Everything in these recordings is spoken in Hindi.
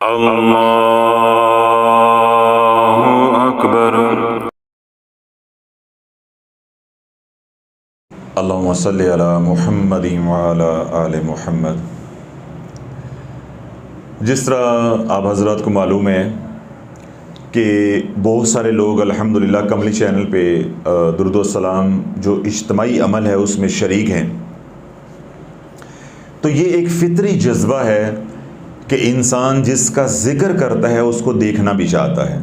अल्लाहु अकबर। अल्लाहुम्मा सल्लि अला मुहम्मदिन व अला आले मुहम्मद। जिस तरह आप हज़रात को मालूम है कि बहुत सारे लोग अल्हम्दुलिल्लाह कमली चैनल पे दुरूद व सलाम जो इज्तिमाई अमल है उसमें शरीक हैं, तो ये एक फ़ितरी जज्बा है कि इंसान जिसका ज़िक्र करता है उसको देखना भी चाहता है।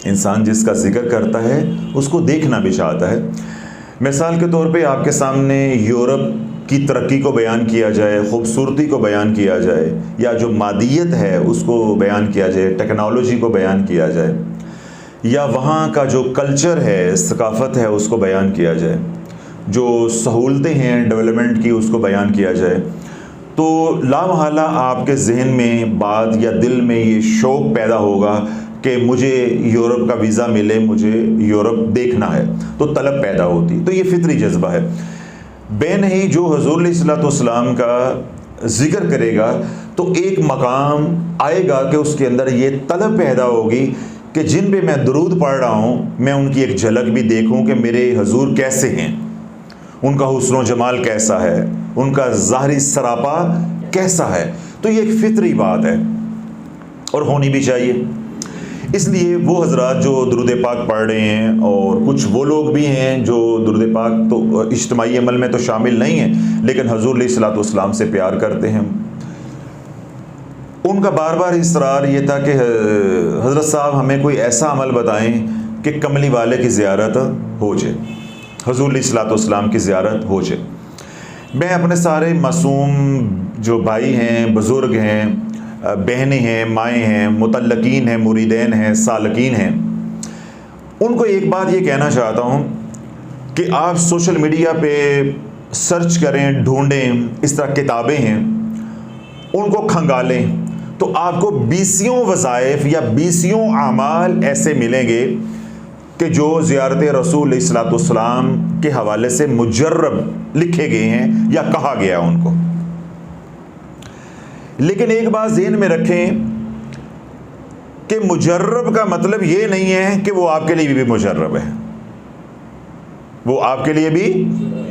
इंसान जिसका ज़िक्र करता है उसको देखना भी चाहता है। मिसाल के तौर पे आपके सामने यूरोप की तरक्की को बयान किया जाए, ख़ूबसूरती को बयान किया जाए, या जो मादियत है उसको बयान किया जाए, टेक्नोलॉजी को बयान किया जाए, या वहाँ का जो कल्चर है, सकाफ़त है उसको बयान किया जाए, जो सहूलतें हैं डेवलपमेंट की उसको बयान किया जाए, तो लामहला आपके जहन में बात या दिल में ये शौक़ पैदा होगा कि मुझे यूरोप का वीज़ा मिले, मुझे यूरोप देखना है, तो तलब पैदा होती। तो ये फ़ितरी जज्बा है। बेनही जो हुज़ूर अलैहिस्सलाम का ज़िक्र करेगा तो एक मकाम आएगा कि उसके अंदर ये तलब पैदा होगी कि जिन पे मैं दुरूद पढ़ रहा हूँ मैं उनकी एक झलक भी देखूँ कि मेरे हुज़ूर कैसे हैं, उनका हुस्न व जमाल कैसा है, उनका ज़ाहरी सरापा कैसा है। तो ये एक फ़ितरी बात है और होनी भी चाहिए। इसलिए वो हज़रात जो दुरूद पाक पढ़ रहे हैं, और कुछ वो लोग भी हैं जो दुरूद पाक तो इज्तिमाई अमल में तो शामिल नहीं हैं लेकिन हुज़ूर अलैहिस्सलाम से प्यार करते हैं, उनका बार बार इसरार ये था कि हज़रत साहब हमें कोई ऐसा अमल बताएं कि कमली वाले की ज़ियारत हो जाए, हुज़ूर अलैहिस्सलाम की ज़ियारत हो जाए। मैं अपने सारे मासूम जो भाई हैं, बुज़ुर्ग हैं, बहनें हैं, माएँ हैं, मुतल्लकीन हैं, मुरीदैन हैं, सालकीन हैं, उनको एक बात ये कहना चाहता हूँ कि आप सोशल मीडिया पे सर्च करें, ढूंढें, इस तरह किताबें हैं उनको खंगालें तो आपको 20 वज़ाइफ या 20 आमाल ऐसे मिलेंगे कि जो ज़ियारत रसूल अलैहिस्सलाम के हवाले से मुजर्रब लिखे गए हैं या कहा गया उनको। लेकिन एक बात ज़हन में रखें कि मुजर्रब का मतलब ये नहीं है कि वो आपके लिए भी मुजर्रब है, वो आपके लिए भी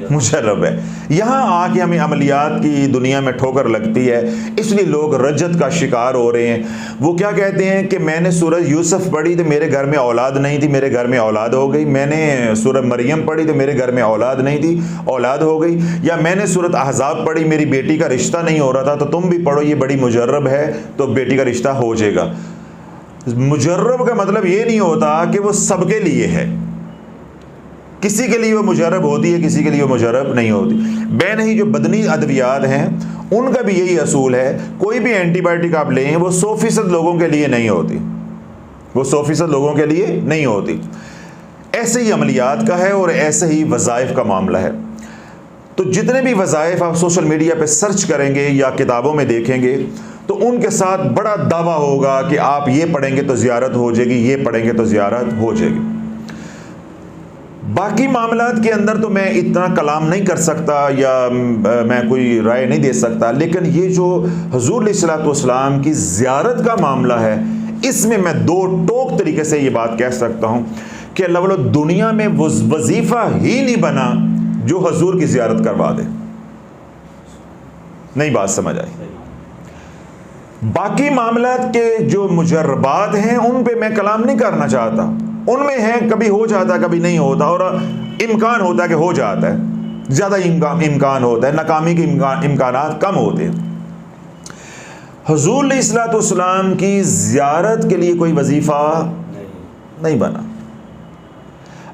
मुजर्रब है। यहाँ आके हमें अमलियात की दुनिया में ठोकर लगती है, इसलिए लोग रजत का शिकार हो रहे हैं। वो क्या कहते हैं कि मैंने सूरह यूसुफ पढ़ी तो मेरे घर में औलाद नहीं थी, मेरे घर में औलाद हो गई। मैंने सूरह मरियम पढ़ी तो मेरे घर में औलाद नहीं थी, औलाद हो गई। या मैंने सूरत अहज़ाब पढ़ी, मेरी बेटी का रिश्ता नहीं हो रहा था, तो तुम भी पढ़ो, ये बड़ी मुजर्रब है तो बेटी का रिश्ता हो जाएगा। मुजर्रब का मतलब ये नहीं होता कि वो सबके लिए है, किसी के लिए वो मुजर्रब होती है, किसी के लिए वो मुजर्रब नहीं होती। बेनही जो बदनी अद्वियात हैं उनका भी यही असूल है, कोई भी एंटीबायोटिक आप लें वो 100% लोगों के लिए नहीं होती, वो 100% लोगों के लिए नहीं होती। ऐसे ही अमलियात का है और ऐसे ही वज़ाइफ का मामला है। तो जितने भी वज़ाइफ आप सोशल मीडिया पे सर्च करेंगे या किताबों में देखेंगे तो उनके साथ बड़ा दावा होगा कि आप ये पढ़ेंगे तो ज़ियारत हो जाएगी, ये पढ़ेंगे तो ज़ियारत हो जाएगी। बाकी मामलात के अंदर तो मैं इतना कलाम नहीं कर सकता या मैं कोई राय नहीं दे सकता, लेकिन ये जो हुज़ूर अलैहिस्सलाम की ज़ियारत का मामला है इसमें मैं दो टोक तरीके से ये बात कह सकता हूँ कि अल्लाह वाला दुनिया में वो वजीफ़ा ही नहीं बना जो हुज़ूर की ज़ियारत करवा दे। नहीं बात समझ आई? बाकी मामलात के जो मुजर्रबात हैं उन पे मैं कलाम नहीं करना चाहता, उनमें है कभी हो जाता है कभी नहीं होता, और इम्कान होता है कि हो जाता है, ज़्यादा इम्कान होता है, नाकामी के इम्कानात कम होते हैं। हुज़ूर अलैहिस्सलाम की ज़ियारत के लिए कोई वजीफ़ा नहीं बना।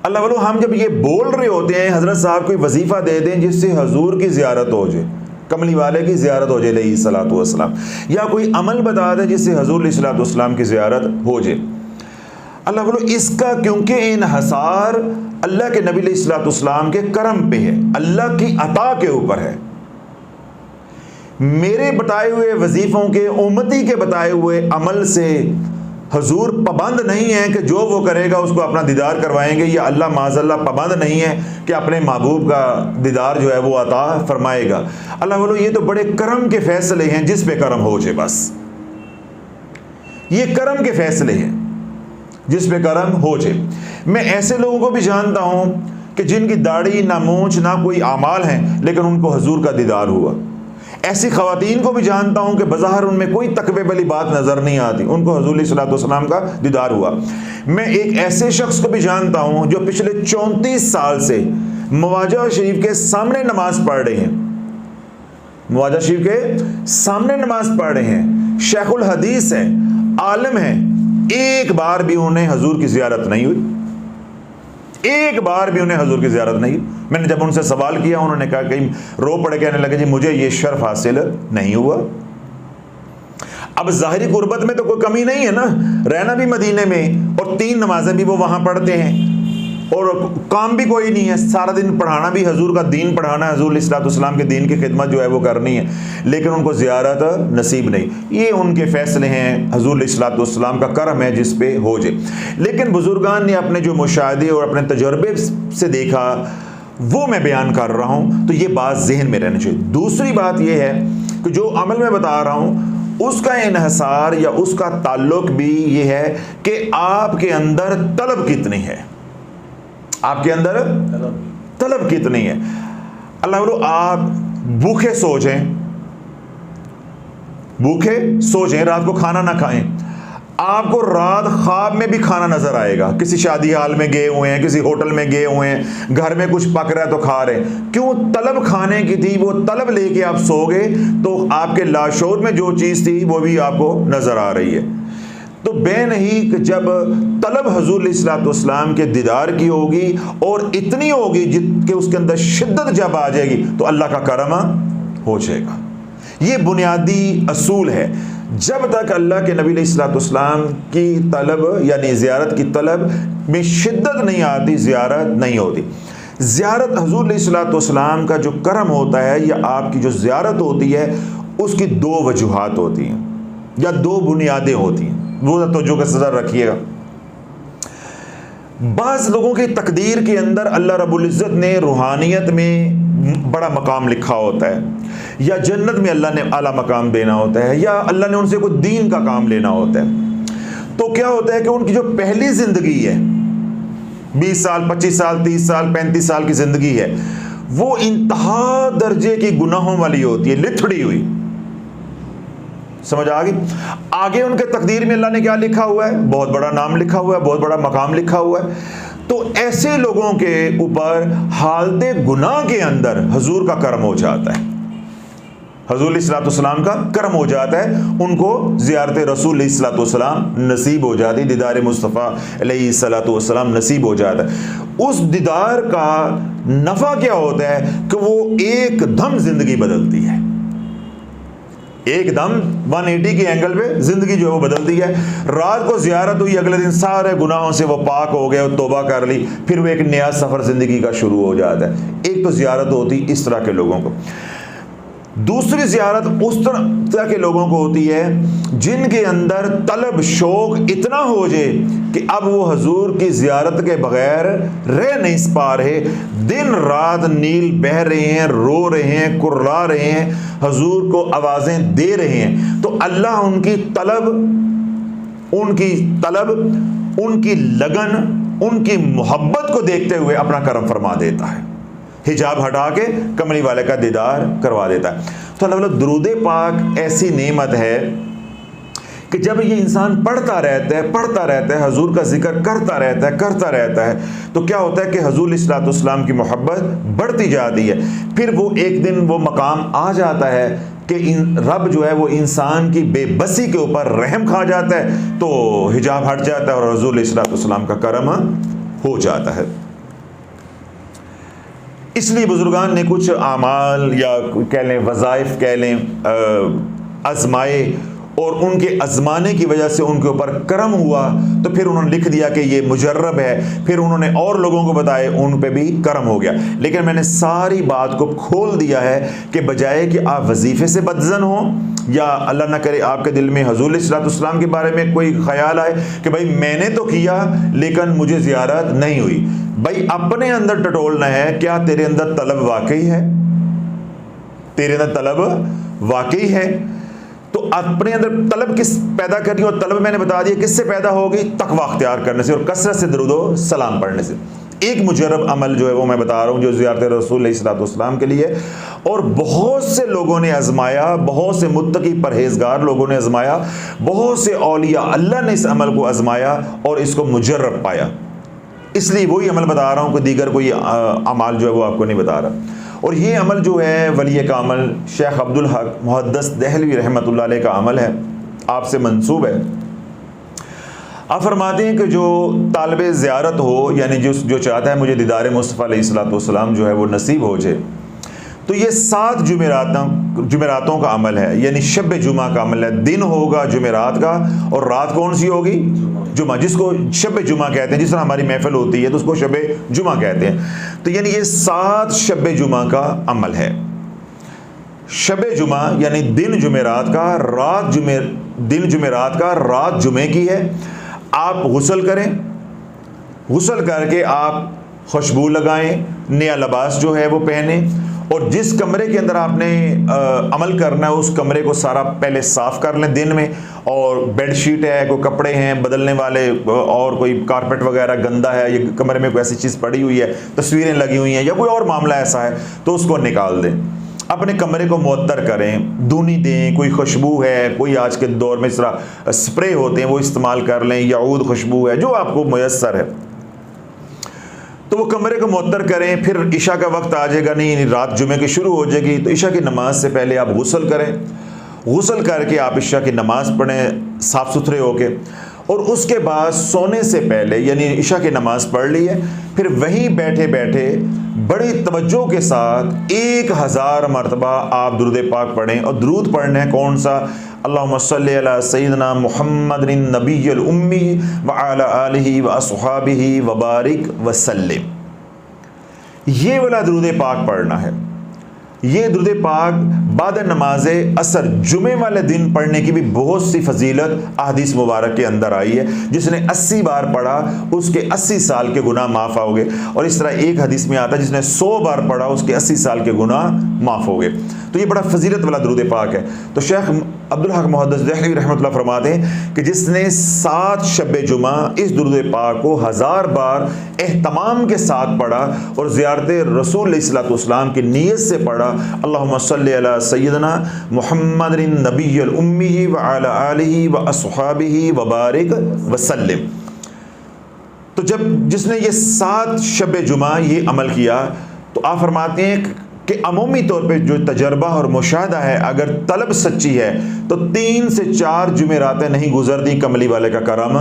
अल्लाह वालों, हम जब ये बोल रहे होते हैं हज़रत साहब कोई वजीफ़ा दे दें जिससे हुज़ूर की ज़ियारत हो जाए, कमली वाले की ज़ियारत हो जाए अलैहिस्सलातु वस्सलाम, या कोई अमल बता दे जिससे हुज़ूर अलैहिस्सलाम की ज़ियारत हो जाए, अल्लाह बोलो इसका क्योंकि इन्हसार अल्लाह के नबी अलैहिस्सलाम के करम पे है, अल्लाह की अता के ऊपर है। मेरे बताए हुए वजीफ़ों के, उम्मती के बताए हुए अमल से हुजूर पाबंद नहीं है कि जो वो करेगा उसको अपना दीदार करवाएंगे, या अल्लाह माज़अल्लाह पाबंद नहीं है कि अपने महबूब का दीदार जो है वो अता फरमाएगा। अल्लाह बोलो ये तो बड़े करम के फ़ैसले हैं, जिस पे करम हो जाए बस। ये करम के फैसले हैं जिस पे करम हो जाए। मैं ऐसे लोगों को भी जानता हूं कि जिनकी दाढ़ी ना मूंछ ना कोई आमाल हैं, लेकिन उनको हजूर का दीदार हुआ। ऐसी खवातीन को भी जानता हूं कि बज़ाहिर उनमें कोई तकवे वाली बात नजर नहीं आती, उनको हजूर सल्लल्लाहु अलैहि वसल्लम का दीदार हुआ। मैं एक ऐसे शख्स को भी जानता हूं जो पिछले 34 साल से मुवाजा शरीफ के सामने नमाज पढ़ रहे हैं, मुवाजा शरीफ के सामने नमाज पढ़ रहे हैं, शेखुल हदीस है, आलिम है, एक बार भी उन्हें हजूर की ज़ियारत नहीं हुई, एक बार भी उन्हें हजूर की ज़ियारत नहीं। मैंने जब उनसे सवाल किया, उन्होंने कहा, कहीं रो पड़े, कहने लगे जी मुझे ये शर्फ हासिल नहीं हुआ। अब ज़ाहिरी गुर्बत में तो कोई कमी नहीं है ना, रहना भी मदीने में और 3 नमाजें भी वो वहाँ पढ़ते हैं और काम भी कोई नहीं है, सारा दिन पढ़ाना भी हजूर का दीन पढ़ाना है, हजूर सल्लल्लाहु अलैहि वसल्लम के दीन की खिदमत जो है वो करनी है, लेकिन उनको ज़ियारत नसीब नहीं। ये उनके फ़ैसले हैं, हजूर सल्लल्लाहु अलैहि वसल्लम का करम है जिस पे हो जाए। लेकिन बुजुर्गान ने अपने जो मुशाहदे और अपने तजर्बे से देखा वो मैं बयान कर रहा हूँ, तो ये बात जहन में रहनी चाहिए। दूसरी बात ये है कि जो अमल मैं बता रहा हूँ उसका इन्हसार या उसका ताल्लुक भी ये है कि आपके अंदर तलब कितनी है, आपके अंदर तलब कितनी है। अल्लाह बोलो, आप भूखे सो जाएं, भूखे सो जाएं, रात को खाना ना खाएं, आपको रात ख्वाब में भी खाना नजर आएगा। किसी शादी हाल में गए हुए हैं, किसी होटल में गए हुए हैं, घर में कुछ पक रहा है तो खा रहे हैं। क्यों? तलब खाने की थी, वो तलब लेके आप सो गए तो आपके लाशोर में जो चीज़ थी वो भी आपको नजर आ रही है। तो बे नहीं कि जब तलब हजूर सल्लल्लाहु अलैहि वसल्लम के दीदार की होगी और इतनी होगी जिसके उसके अंदर शिद्दत जब आ जाएगी तो अल्लाह का करम हो जाएगा। ये बुनियादी असूल है। जब तक अल्लाह के नबी सल्लल्लाहु अलैहि वसल्लम की तलब यानी ज़ियारत की तलब में शिद्दत नहीं आती, ज़ियारत नहीं होती। ज़ियारत हजूर सल्लल्लाहु अलैहि वसल्लम का जो करम होता है या आपकी जो ज़ियारत होती है उसकी 2 वजूहात होती हैं या 2 बुनियादें होती हैं, वो तो जो का सज़ा रखिएगा। बाज़ लोगों की तकदीर के अंदर अल्लाह रब्बुल इज़्ज़त ने रूहानियत में बड़ा मकाम लिखा होता है या जन्नत में अल्लाह ने आला मकाम देना होता है या अल्लाह ने उनसे कोई दीन का काम लेना होता है। तो क्या होता है कि उनकी जो पहली ज़िंदगी है, 20 साल 25 साल 30 साल 35 साल की ज़िंदगी है, वो इंतहा दर्जे की गुनाहों वाली होती है, लिथड़ी हुई। समझ आ गई? आगे उनके तकदीर में अल्लाह ने क्या लिखा हुआ है? बहुत बड़ा नाम लिखा हुआ है, बहुत बड़ा मकाम लिखा हुआ है। तो ऐसे लोगों के ऊपर हालते गुनाह के अंदर हजूर का करम हो जाता है, हजूर सल्लल्लाहु अलैहि वसल्लम का करम हो जाता है, उनको ज़ियारत रसूल सल्लल्लाहु अलैहि वसल्लम नसीब हो जाती, दीदार मुस्तफ़ा अलैहिस्सलातु वस्सलाम नसीब हो जाता है। उस दीदार का नफ़ा क्या होता है कि वो एकदम ज़िंदगी बदलती है, एकदम 180 के एंगल पे ज़िंदगी जो है वो बदलती है। रात को ज़ियारत हुई, अगले दिन सारे गुनाहों से वो पाक हो गए, तौबा कर ली, फिर वो एक नया सफ़र ज़िंदगी का शुरू हो जाता है। एक तो ज़ियारत होती इस तरह के लोगों को। दूसरी ज़ियारत उस तरह के लोगों को होती है जिनके अंदर तलब शौक़ इतना हो जाए कि अब वो हजूर की ज़ियारत के बग़ैर रह नहीं पा रहे, दिन रात नील बह रहे हैं, रो रहे हैं, कुर्रा रहे हैं, हजूर को आवाज़ें दे रहे हैं। तो अल्लाह उनकी तलब, उनकी लगन, उनकी मोहब्बत को देखते हुए अपना करम फरमा देता है, हिजाब हटा के कमली वाले का दीदार करवा देता है। तो अल्लाह ताला दुरूद पाक ऐसी नेमत है कि जब ये इंसान पढ़ता रहता है, हजूर का जिक्र करता रहता है, तो क्या होता है कि हजूर सल्लल्लाहु अलैहि वसल्लम की मोहब्बत बढ़ती जाती है। फिर वो एक दिन वो मकाम आ जाता है कि रब जो है वो इंसान की बेबसी के ऊपर रहम खा जाता है, तो हिजाब हट जाता है और हजूर सल्लल्लाहु अलैहि वसल्लम का करम हो जाता है। इसलिए बुजुर्गान ने कुछ आमाल या कह लें वज़ाइफ कह लें आजमाए और उनके आजमाने की वजह से उनके ऊपर करम हुआ, तो फिर उन्होंने लिख दिया कि ये मुजर्रब है, फिर उन्होंने और लोगों को बताए, उन पे भी करम हो गया। लेकिन मैंने सारी बात को खोल दिया है कि बजाय कि आप वजीफ़े से बदजन हो या अल्लाह ना करे आपके दिल में हजूर सल्लल्लाहु अलैहि वसल्लम के बारे में कोई ख्याल आए कि भाई मैंने तो किया लेकिन मुझे ज़ियारत नहीं हुई, भाई अपने अंदर टटोलना है, क्या तेरे अंदर तलब वाकई है, तेरे अंदर तलब वाकई है? तो तो अपने अंदर तलब किस पैदा करनी, और तलब मैंने बता दिया किससे पैदा होगी, तकवा अख्तियार करने से और कसरत से दरूद सलाम पढ़ने से। एक मुजरब अमल जो है वो मैं बता रहा हूँ जो ज़ियारत रसूल अलैहिस्सलाम के लिए, और बहुत से लोगों ने आजमाया, बहुत से मुत्तकी परहेजगार लोगों ने आजमाया, बहुत से औलिया अल्लाह ने इस अमल को आजमाया और इसको मुजर्रब पाया। इसलिए वही अमल बता रहा हूँ कि दीगर कोई अमाल जो है वो आपको नहीं बता रहा। और ये अमल जो है वली का अमल शेख अब्दुल हक मुहद्दिस दहलवी रहमतुल्लाह अलैह का अमल है, आपसे मंसूब है। आप फरमाते हैं कि जो तालिब ज़ियारत हो, यानी जो चाहता है मुझे दीदार मुस्तफ़ा अलैहिस्सलाम जो है वो नसीब हो जाए, तो ये 7 जुमेरातों का अमल है, यानी शब जुमा का अमल है। दिन होगा जुमेरात का और रात कौन सी होगी, जुमा, जिसको शब जुमा कहते हैं। जिस तरह हमारी महफिल होती है तो उसको शब जुमा कहते हैं। तो यानी ये 7 शब जुमा का अमल है। शब जुमा यानी दिन जुमेरात का, दिन जुमेरात का, रात जुमे की है। आप गुस्ल करें, गुस्ल करके आप खुशबू लगाएं, नया लिबास जो है वो पहने, और जिस कमरे के अंदर आपने अमल करना है उस कमरे को सारा पहले साफ़ कर लें दिन में। और बेडशीट है, कोई कपड़े हैं बदलने वाले, और कोई कारपेट वगैरह गंदा है, ये कमरे में कोई ऐसी चीज़ पड़ी हुई है, तस्वीरें लगी हुई हैं या कोई और मामला ऐसा है तो उसको निकाल दें। अपने कमरे को मुअत्तर करें, धुनी दें, कोई खुशबू है, कोई आज के दौर में इस तरह स्प्रे होते हैं वो इस्तेमाल कर लें, याऊद खुशबू है, जो आपको मुयस्सर है तो वो कमरे को मुअत्तर करें। फिर इशा का वक्त आ जाएगा, नहीं रात जुमे की शुरू हो जाएगी, तो इशा की नमाज से पहले आप गुस्ल करें। गुस्ल करके आप इशा की नमाज पढ़ें साफ़ सुथरे होके, और उसके बाद सोने से पहले यानी इशा की नमाज पढ़ ली है, फिर वहीं बैठे बैठे बड़ी तवज्जो के साथ 1000 मरतबा आप दुरूद पाक पढ़ें। और दुरूद पढ़ना है कौन सा, अल्लाहुम्मा सल्ली अला सय्यिदना मुहम्मदिन नबिय्यिल उम्मी व अला आलिहि व अस्हाबिहि व बारिक व सल्लिम। ये वाला दुरूद पाक पढ़ना है। ये दुरूद पाक बाद नमाज असर जुमे वाले दिन पढ़ने की भी बहुत सी फजीलत अहदीस मुबारक के अंदर आई है। जिसने 80 बार पढ़ा उसके 80 साल के गुनाह माफ़ होंगे, और इस तरह एक हदीस में आता है जिसने 100 बार पढ़ा उसके 80 साल के गुनाह माफ़ हो गए। तो ये बड़ा फजीलत वाला दुरूद पाक है। तो शेख अब्दुल हक मुहद्दिस दहलवी रहमतुल्लाह फरमाते हैं कि जिसने 7 शब जुमा इस दुरूद पाक को 1000 बार एहतमाम के साथ पढ़ा और ज़ियारत रसूल अलैहिस्सलाम की नीयत से पढ़ा, अल्लाहुम्मा सल्ली अला सय्यिदना मुहम्मदिन नबिय्यिल उम्मी व अला आलिहि व अस्हाबिहि व बारिक व सल्लिम। तो जब जिसने ये 7 शब जुमा ये अमल किया तो आप फरमाते हैं कि अमूमी तौर पे जो तजर्बा और मुशाहदा है, अगर तलब सच्ची है तो 3 से 4 जुमेरातें नहीं गुजरती कमली वाले का करम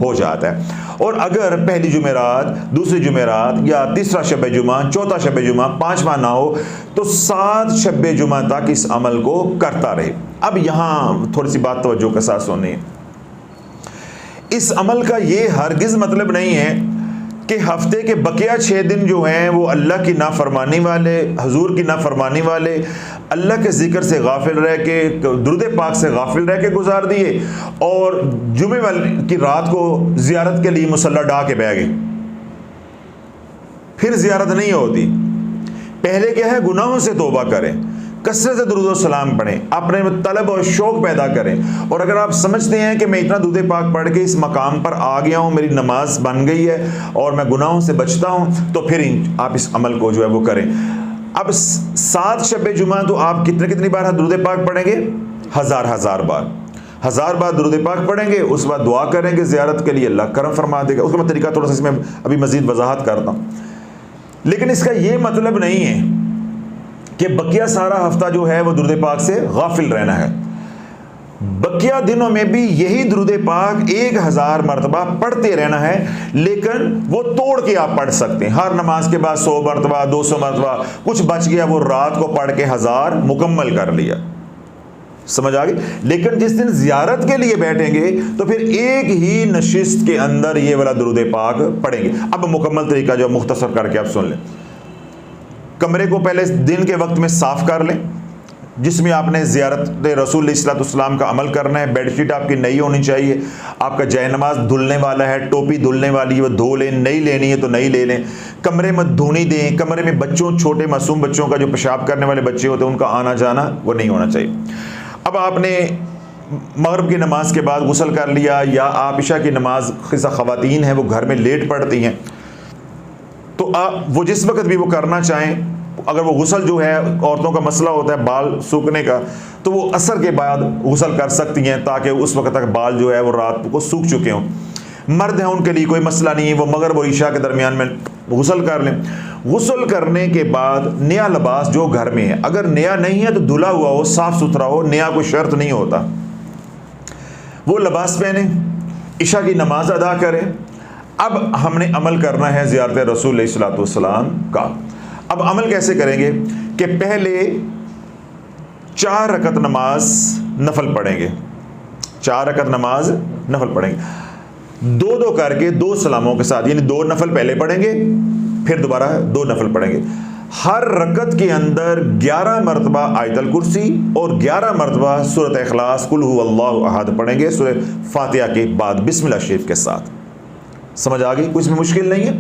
हो जाता है। और अगर पहली जुमेरात, दूसरी जुमेरात या तीसरा शब जुमा, चौथा शब जुमा, 5वां ना हो तो 7 शब जुमा तक इस अमल को करता रहे। अब यहाँ थोड़ी सी बात तवज्जो के साथ सुनिए। इस अमल का ये हरगिज़ मतलब नहीं है कि हफ्ते के बकिया 6 दिन जो हैं वो अल्लाह की नाफरमानी वाले, हुजूर की नाफरमानी वाले, अल्लाह के ज़िक्र से गाफिल रह के, दुरूद पाक से गाफिल रह के गुजार दिए, और जुमे वाली की रात को ज़ियारत के लिए मुसल्ला डा के बह गए। फिर ज़ियारत नहीं होती। पहले क्या है, गुनाहों से तौबा करें, कसरत से दुरूद सलाम पढ़ें, अपने में तलब और शौक़ पैदा करें। और अगर आप समझते हैं कि मैं इतना दुरूद पाक पढ़ के इस मकाम पर आ गया हूँ, मेरी नमाज बन गई है और मैं गुनाहों से बचता हूँ, तो फिर आप इस अमल को जो है वो करें। अब 7 शब जुमा तो आप कितनी बार दुरूद पाक पढ़ेंगे, 1000 बार। 1000 बार दुरूद पाक पढ़ेंगे, उस बाद दुआ करेंगे ज़ियारत के लिए, अल्लाह करम फरमा देगा। उसका मैं तरीका थोड़ा सा इसमें अभी मज़ीद वजाहत करता हूँ। लेकिन इसका ये मतलब नहीं है कि बकिया सारा हफ्ता जो है वो दुरूद पाक से गाफिल रहना है। बकिया दिनों में भी यही दुरूद पाक 1000 मरतबा पढ़ते रहना है, लेकिन वो तोड़ के आप पढ़ सकते हैं। हर नमाज के बाद 100 मरतबा, 200 मरतबा, कुछ बच गया वो रात को पढ़ के 1000 मुकम्मल कर लिया। समझ आ गई। लेकिन जिस दिन ज़ियारत के लिए बैठेंगे तो फिर एक ही नशिस्त के अंदर ये वाला दुरूद पाक पढ़ेंगे। अब मुकम्मल तरीका जो मुख्तसर करके आप सुन लें। कमरे को पहले दिन के वक्त में साफ़ कर लें जिसमें आपने ज़ियारत रसूल अलैहिस्सलाम का अमल करना है। बेडशीट आपकी नई होनी चाहिए। आपका जयनमाज धुलने वाला है, टोपी धुलने वाली है, वो धो लें। नई लेनी है तो नई ले लें। कमरे में धुनी दें। कमरे में बच्चों, छोटे मासूम बच्चों का जो पेशाब करने वाले बच्चे होते हैं उनका आना जाना वो नहीं होना चाहिए। अब आपने मगरिब की नमाज के बाद गुस्ल कर लिया, या आप इशा की नमाज, किसा ख़वातीन हैं वो घर में लेट पढ़ती हैं, तो आप वो जिस वक्त भी वो करना चाहें, अगर वो गुस्ल जो है औरतों का मसला होता है बाल सूखने का, तो वो असर के बाद गुस्ल कर सकती हैं ताकि उस वक्त तक बाल जो है वो रात को सूख चुके हों। मर्द हैं उनके लिए कोई मसला नहीं है, वो मगरिब और ईशा के दरमियान में गुस्ल कर लें। गुस्ल करने के बाद नया लिबास जो घर में है, अगर नया नहीं है तो धुला हुआ हो, साफ़ सुथरा हो, नया कोई शर्त नहीं होता, वो लिबास पहने, ईशा की नमाज अदा करें। अब हमने अमल करना है ज़ियारत रसूल अलैहिस्सलातु वस्सलाम का। अब अमल कैसे करेंगे कि पहले 4 रकत नमाज नफल पढ़ेंगे, 4 रकत नमाज नफल पढ़ेंगे, 2-2 करके 2 सलामों के साथ, यानी 2 नफल पहले पढ़ेंगे, फिर दोबारा 2 नफल पढ़ेंगे। हर रकत के अंदर 11 मरतबा आयतल कुर्सी और 11 मरतबा सूरत इखलास कुल हुवल्लाहु अहद पढ़ेंगे, सूरह फातिहा के बाद बिस्मिल्लाह शरीफ के साथ। समझ आ गई? कुछ इसमें मुश्किल नहीं है।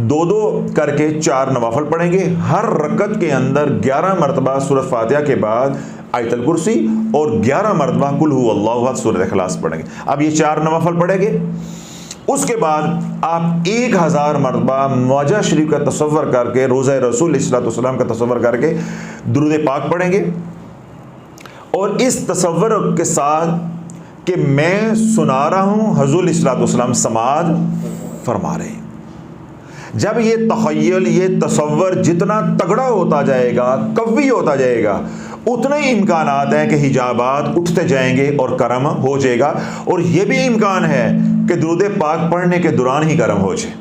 2-2 करके 4 नवाफल पढ़ेंगे, हर रकत के अंदर 11 मरतबा सूरत फातिहा के बाद आयतल कुर्सी और 11 मरतबा कुल हुवल्लाहु अहद सूरत इखलास पढ़ेंगे। अब ये 4 नवाफल पढ़ेंगे, उसके बाद आप 1000 मरतबा मौजा शरीफ का तसव्वुर करके, रोज़ा रसूल अलैहिस्सलातु वस्सलाम का तसव्वुर करके दुरूद पाक पढ़ेंगे, और इस तसव्वुर के साथ कि मैं सुना रहा हूँ, हुज़ूर अलैहिस्सलातु वस्सलाम समाअत फरमा रहे हैं। जब ये तख़य्युल, ये तसव्वुर जितना तगड़ा होता जाएगा, कवी होता जाएगा, उतने ही इम्कानात हैं कि हिजाबात उठते जाएंगे और करम हो जाएगा। और ये भी इम्कान है कि दुरूद पाक पढ़ने के दौरान ही करम हो जाए,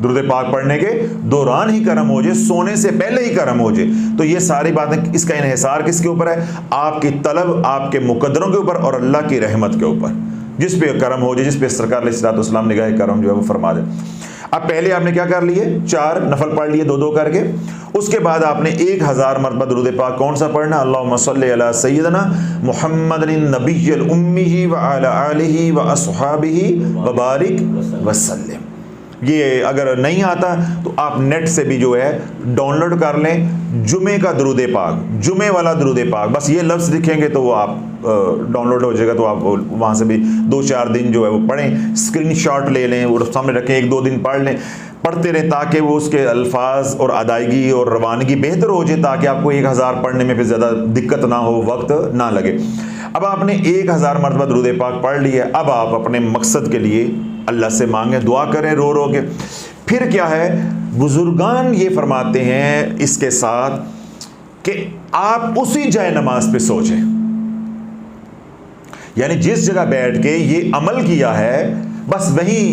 दुरूद पाक पढ़ने के दौरान ही करम हो जाए, सोने से पहले ही करम हो जाए। तो ये सारी बातें, इसका इन्हिसार किसके ऊपर है? आपकी तलब, आपके मुकद्दरों के ऊपर और अल्लाह की रहमत के ऊपर, जिस पे करम हो जाए, जिस पे सरकार अलैहिस्सलातु वस्सलाम निगाह करम जो है वो फरमा दे। अब पहले आपने क्या कर लिए? 4 नफल पढ़ लिए 2-2 करके। उसके बाद आपने 1000 मरतबा दुरूद पाक कौन सा पढ़ना? अल्लाहुम्मा सल्लि अला सय्यिदना मुहम्मदिन नबिय्यिल उम्मी व अला आलिहि व अस्हाबिहि व बारिक वसल्लम। ये अगर नहीं आता तो आप नेट से भी जो है डाउनलोड कर लें, जुमे का दुरूद पाक, जुमे वाला दुरूद पाक, बस ये लफ्ज़ लिखेंगे तो वो आप डाउनलोड हो जाएगा। तो आप वहाँ से भी 2-4 दिन जो है वो पढ़ें, स्क्रीनशॉट ले लें, वो सामने रखें, 1-2 दिन पढ़ लें, पढ़ते रहें, ताकि वो उसके अल्फाज और अदायगी और रवानगी बेहतर हो जाए, ताकि आपको 1000 पढ़ने में फिर ज़्यादा दिक्कत ना हो, वक्त ना लगे। अब आपने 1000 मरतबा दुरूद पाक पढ़ लिया। अब आप अपने मकसद के लिए अल्लाह से मांगे, दुआ करें रो रो के। फिर क्या है, बुजुर्गान ये फरमाते हैं इसके साथ कि आप उसी जाए नमाज पे सोचें, यानी जिस जगह बैठ के ये अमल किया है बस वहीं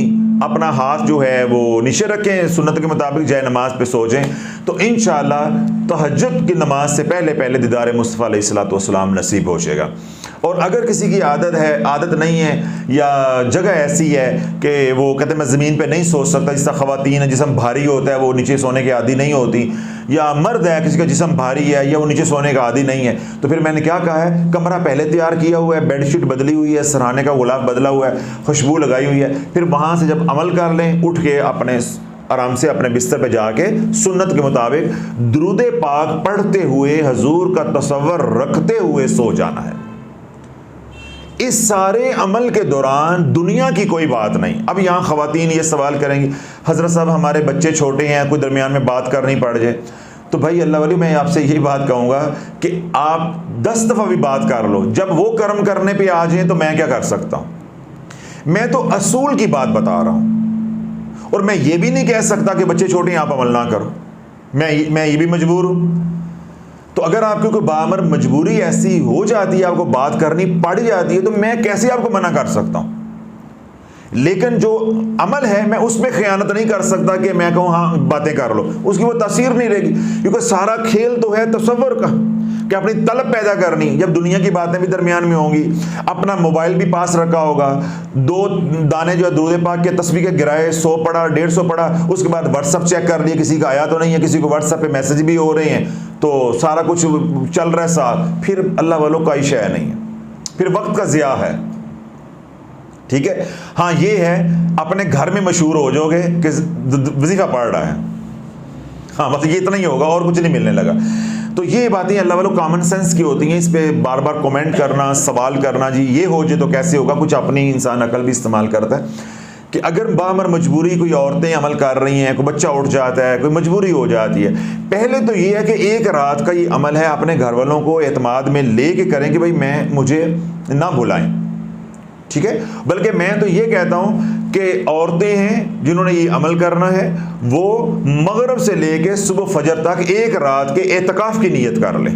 अपना हाथ जो है वो नीचे रखें, सुन्नत के मुताबिक जाए नमाज पे सोचें, तो इंशाअल्लाह तहज्जुद की नमाज से पहले पहले दीदार मुस्तफ़ा अलैहिस्सलातु वस्सलाम नसीब हो जाएगा। और अगर किसी की आदत नहीं है, या जगह ऐसी है कि वो कहते हैं मैं ज़मीन पे नहीं सो सकता, जिस तरह ख़वातीन है जिस्म भारी होता है वो नीचे सोने के आदी नहीं होती, या मर्द है किसी का जिस्म भारी है या वो नीचे सोने का आदी नहीं है, तो फिर मैंने क्या कहा है, कमरा पहले तैयार किया हुआ है, बेडशीट बदली हुई है, सराहने का गुलाब बदला हुआ है, खुशबू लगाई हुई है, फिर वहाँ से जब अमल कर लें, उठ के अपने आराम से अपने बिस्तर पे जाके सुन्नत के मुताबिक दुरूद पाक पढ़ते हुए, हुजूर का तसव्वुर रखते हुए सो जाना है। इस सारे अमल के दौरान दुनिया की कोई बात नहीं। अब यहाँ ख़वातीन ये सवाल करेंगी, हज़रत साहब हमारे बच्चे छोटे हैं, कोई दरमियान में बात करनी पड़ जाए, तो भाई अल्लाह वाली मैं आपसे यही बात कहूँगा कि आप 10 दफ़ा भी बात कर लो, जब वो कर्म करने पे आ जाए तो मैं क्या कर सकता हूँ? मैं तो असूल की बात बता रहा हूँ, और मैं ये भी नहीं कह सकता कि बच्चे छोटे हैं आप अमल ना करो, मैं ये भी मजबूर हूँ। तो अगर आपकी कोई बामर मजबूरी ऐसी हो जाती है, आपको बात करनी पड़ जाती है, तो मैं कैसे आपको मना कर सकता हूँ? लेकिन जो अमल है मैं उसमें ख़यानत नहीं कर सकता कि मैं कहूँ हाँ बातें कर लो, उसकी वो तासीर नहीं रहेगी, क्योंकि सारा खेल तो है तसव्वुर का कि अपनी तलब पैदा करनी। जब दुनिया की बातें भी दरमियान में होंगी, अपना मोबाइल भी पास रखा होगा, 2 दाने जो है दुरूद पाक के तस्बीह के गिराए, 100 पढ़ा 150 पढ़ा, उसके बाद व्हाट्सअप चेक कर लिया किसी का आया तो नहीं है, किसी को व्हाट्सअप पे मैसेज भी हो रहे हैं, तो सारा कुछ चल रहा है साथ, फिर अल्लाह वालों का ही शय नहीं है, फिर वक्त का ज़िया है। ठीक है, हाँ ये है अपने घर में मशहूर हो जाओगे कि वजीफा पढ़ रहा है, हाँ बस ये इतना ही होगा और कुछ नहीं मिलने लगा। तो ये बातें अल्लाह वालों कॉमन सेंस की होती हैं। इस पे बार बार कमेंट करना, सवाल करना, जी ये हो जाए तो कैसे होगा, कुछ अपनी इंसान अकल भी इस्तेमाल करता है कि अगर बामर मजबूरी कोई औरतें अमल कर रही हैं, कोई बच्चा उठ जाता है, कोई मजबूरी हो जाती है, पहले तो ये है कि एक रात का ये अमल है, अपने घर वालों को एतमाद में ले के करें कि भाई मुझे ना बुलाएं, ठीक है। बल्कि मैं तो ये कहता हूं कि औरतें हैं जिन्होंने ये अमल करना है, वो मगरिब से लेके सुबह फजर तक एक रात के एतकाफ की नीयत कर लें।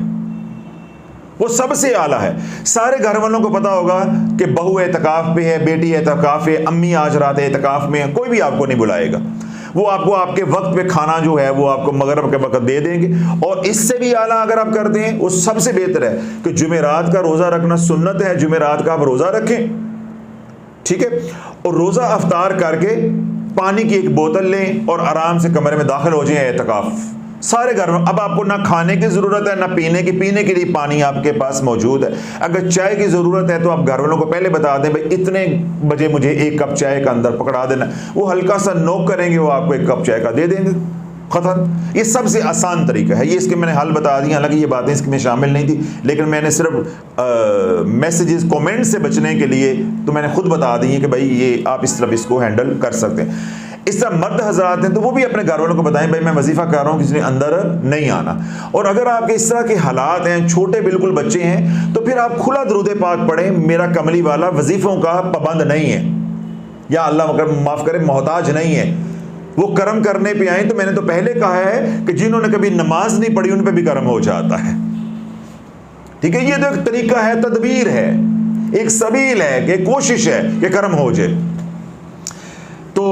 वो सबसे आला है। सारे घर वालों को पता होगा कि बहू एतकाफ पे है, बेटी एतकाफ है, अम्मी आज रात एतकाफ में है, कोई भी आपको नहीं बुलाएगा। वो आपको आपके वक्त पे खाना जो है वो आपको मगरिब के वक्त दे देंगे। और इससे भी आला अगर आप करते हैं, वो सबसे बेहतर है कि जुमेरात का रोज़ा रखना सुन्नत है, जुमेरात का आप रोज़ा रखें, ठीक है। और रोज़ा अफ्तार करके पानी की एक बोतल लें और आराम से कमरे में दाखिल हो जाए एतकाफ। सारे घर में अब आपको ना खाने की ज़रूरत है ना पीने के लिए पानी आपके पास मौजूद है। अगर चाय की ज़रूरत है तो आप घर वालों को पहले बता दें, भाई इतने बजे मुझे एक कप चाय का अंदर पकड़ा देना। वो हल्का सा नोक करेंगे, वो आपको एक कप चाय का दे देंगे, ख़त्म। ये सबसे आसान तरीका है। ये इसके मैंने हल बता दिया, हालांकि ये बातें इसमें शामिल नहीं थी, लेकिन मैंने सिर्फ मैसेजेस कमेंट से बचने के लिए तो मैंने खुद बता दी है कि भाई ये आप इस तरफ इसको हैंडल कर सकते हैं। इस तरह मर्द हजरात हैं तो वो भी अपने घर वालों को बताएं, भाई मैं वजीफ़ा कर रहा हूँ, किसी ने अंदर नहीं आना। और अगर आपके इस तरह के हालात हैं, छोटे बिल्कुल बच्चे हैं, तो फिर आप खुला दुरूद पाक पढ़ें। मेरा कमली वाला वजीफ़ों का पाबंद नहीं है, या अल्लाह माफ़ करे मोहताज नहीं है, वो कर्म करने पे आए। तो मैंने तो पहले कहा है कि जिन्होंने कभी नमाज नहीं पढ़ी उन पे भी कर्म हो जाता है, ठीक है। ये तो एक तरीका है, तदबीर है, एक सबील है, कि कोशिश है कि कर्म हो जाए। तो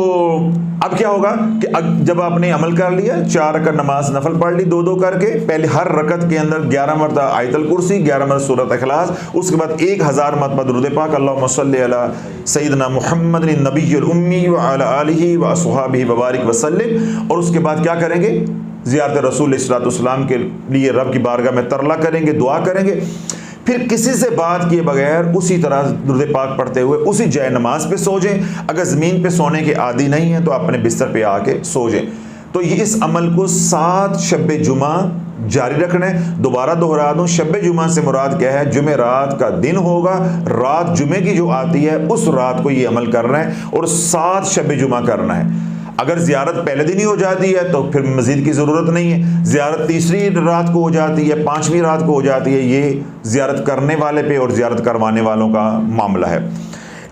अब क्या होगा कि जब आपने अमल कर लिया, 4 रकअत नमाज नफल पढ़ ली 2-2 करके, पहले हर रकत के अंदर 11 मरतबा आयतल कुर्सी, 11 मरतबा सूरत इखलास, उसके बाद 1000 मरतबा दुरूद पाक, अल्लाहुम्मा सल्ली अला सय्यिदना मुहम्मद नबिय्युल उम्मी व अला आलिहि व अस्हाबिहि व बारिक वसल्लिम। और उसके बाद क्या करेंगे, ज़ियारत रसूल सल्लल्लाहु अलैहि वसल्लम के लिए रब की बारगाह में तरला करेंगे, दुआ करेंगे। फिर किसी से बात किए बगैर उसी तरह दुरूद पाक पढ़ते हुए उसी जय नमाज पे सो जाएं। अगर ज़मीन पे सोने के आदी नहीं है तो अपने बिस्तर पे आके सो जाएं। तो ये इस अमल को 7 शब जुमा जारी रखना है। दोबारा दोहरा दूं, शब जुमा से मुराद क्या है, जुमे रात का दिन होगा, रात जुमे की जो आती है उस रात को ये अमल करना है और 7 शब जुमा करना है। अगर ज़ियारत पहले दिन ही हो जाती है तो फिर मज़ीद की ज़रूरत नहीं है। ज़ियारत तीसरी रात को हो जाती है, 5वीं रात को हो जाती है, ये ज़ियारत करने वाले पे और ज़ियारत करवाने वालों का मामला है।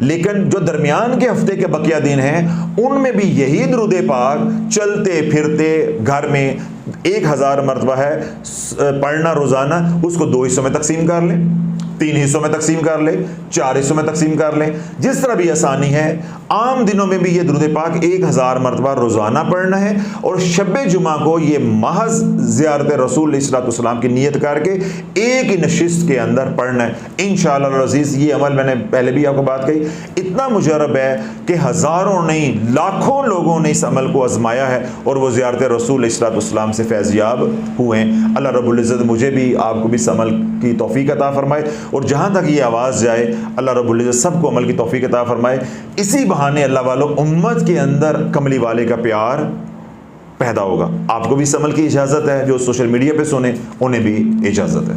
लेकिन जो दरमियान के हफ्ते के बकिया दिन हैं उनमें भी यही दुरूद पाक चलते फिरते घर में 1000 मरतबा है पढ़ना रोज़ाना। उसको 2 हिस्सों में तकसीम कर लें, 3 हिस्सों में तकसीम कर ले, 4 हिस्सों में तकसीम कर ले, जिस तरह भी आसानी है। आम दिनों में भी ये दुरूद पाक 1000 मरतबा रोज़ाना पढ़ना है और शब जुमा को ये महज ज़ियारत रसूल सल्लल्लाहु अलैहि वसल्लम की नीयत करके एक ही नशिस्त के अंदर पढ़ना है। इंशाअल्लाह अज़ीज़ ये अमल मैंने पहले भी आपको बात कही, इतना मुजरब है कि हज़ारों नहीं लाखों लोगों ने इस अमल को आजमाया है और वो ज़ियारत रसूल सल्लल्लाहु अलैहि वसल्लम से फैज़याब हुए हैं। अल्लाह रब्बुल इज़्ज़त मुझे भी आपको भी इस अमल की तौफ़ीक़ अता फरमाए और जहाँ तक ये आवाज़ जाए अल्लाह रब्बुल इज़्ज़त सबको अमल की तौफ़ीक़ अता फरमाए। इसी बहाने अल्लाह वालों उम्मत के अंदर कमली वाले का प्यार पैदा होगा। आपको भी इस अमल की इजाज़त है, जो सोशल मीडिया पे सुने उन्हें भी इजाज़त है।